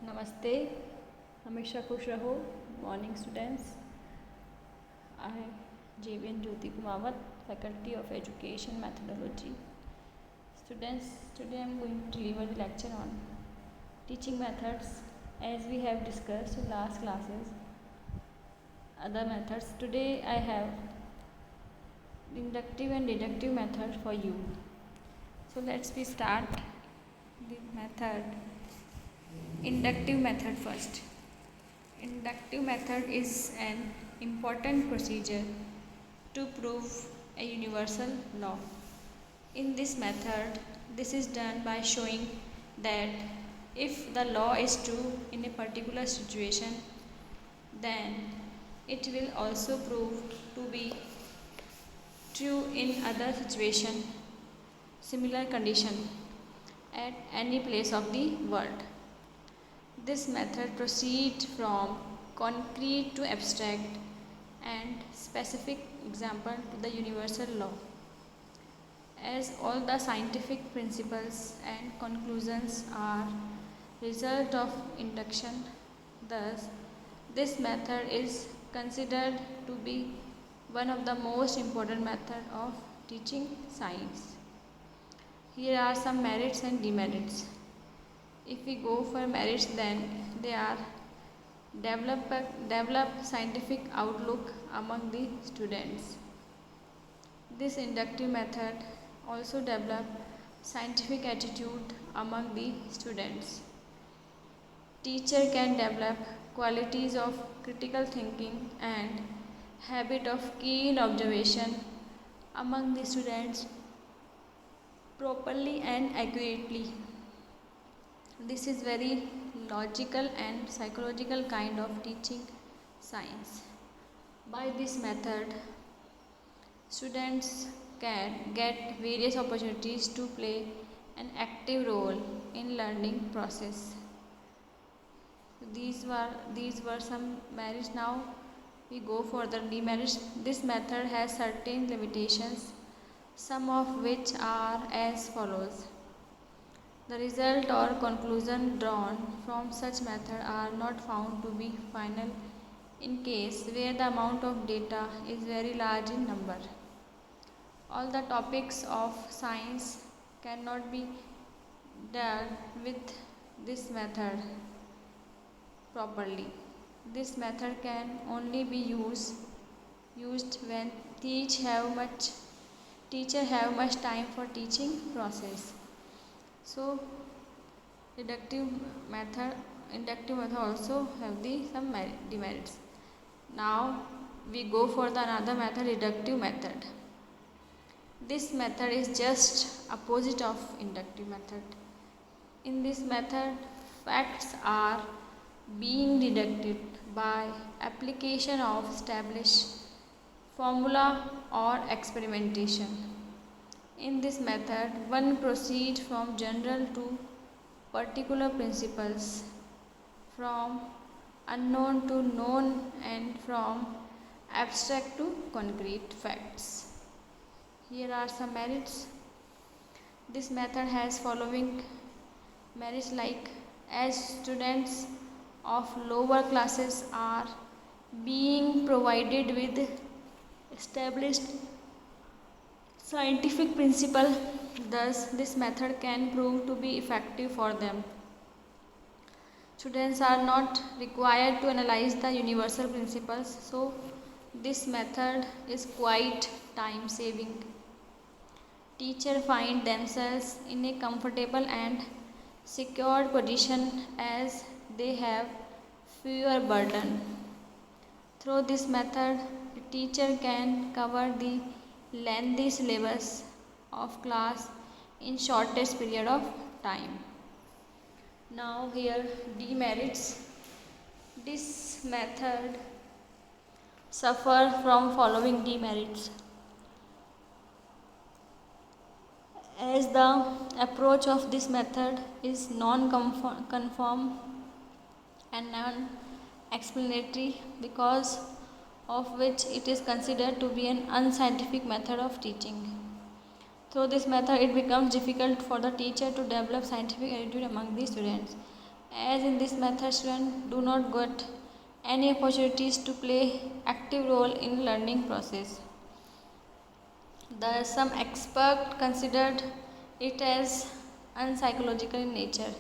नमस्ते, हमेशा खुश रहो। Morning students, I JVN Jyoti Kumawat, Faculty of Education Methodology. Students, today I am going to deliver the lecture on teaching methods. As we have discussed in last classes, other methods. Today I have inductive and deductive method for you. So let's start the method. Inductive method first. Inductive method is an important procedure to prove a universal law. In this method, this is done by showing that if the law is true in a particular situation, then it will also prove to be true in other situation, similar condition at any place of the world. This method proceeds from concrete to abstract and specific example to the universal law. As all the scientific principles and conclusions are result of induction, thus this method is considered to be one of the most important method of teaching science. Here are some merits and demerits. If we go for merits, then they are develop scientific outlook among the students. This inductive method also develop scientific attitude among the students. Teacher can develop qualities of critical thinking and habit of keen observation among the students properly and accurately. This is very logical and psychological kind of teaching science. By this method, students can get various opportunities to play an active role in learning process. These were some merits. Now we go for the demerits. This method has certain limitations, some of which are as follows. The result or conclusion drawn from such method are not found to be final in case where the amount of data is very large in number. All the topics of science cannot be dealt with this method properly. This method can only be used when teacher have much time for teaching process. So inductive method also have some demerits. Now we go for the another method, deductive method. This method is just opposite of inductive method. In this method, facts are being deducted by application of established formula or experimentation. In this method, one proceeds from general to particular principles, from unknown to known, and from abstract to concrete facts. Here are some merits. This method has following merits like as students of lower classes are being provided with established scientific principle, thus this method can prove to be effective for them. Students are not required to analyze the universal principles, so this method is quite time saving. Teachers find themselves in a comfortable and secure position as they have fewer burden. Through this method, a teacher can cover the lengthy syllabus of class in shortest period of time. Now here demerits. This method suffer from following demerits. As the approach of this method is non-conform and non-explanatory, because of which it is considered to be an unscientific method of teaching. Through this method, it becomes difficult for the teacher to develop scientific attitude among the students. as in this method students do not get any opportunities to play active role in learning process. Some experts considered it as unpsychological in nature.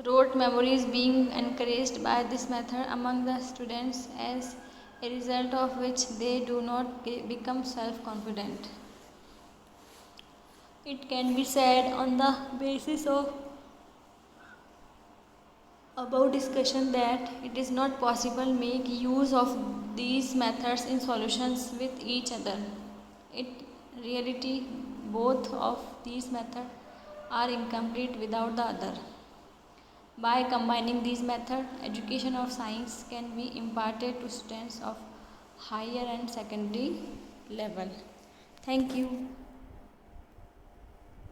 Rote memory is being encouraged by this method among the students, as a result of which they do not become self-confident. It can be said on the basis of above discussion that it is not possible make use of these methods in solutions with each other. In reality, both of these methods are incomplete without the other. By combining these methods, education of science can be imparted to students of higher and secondary level. Thank you.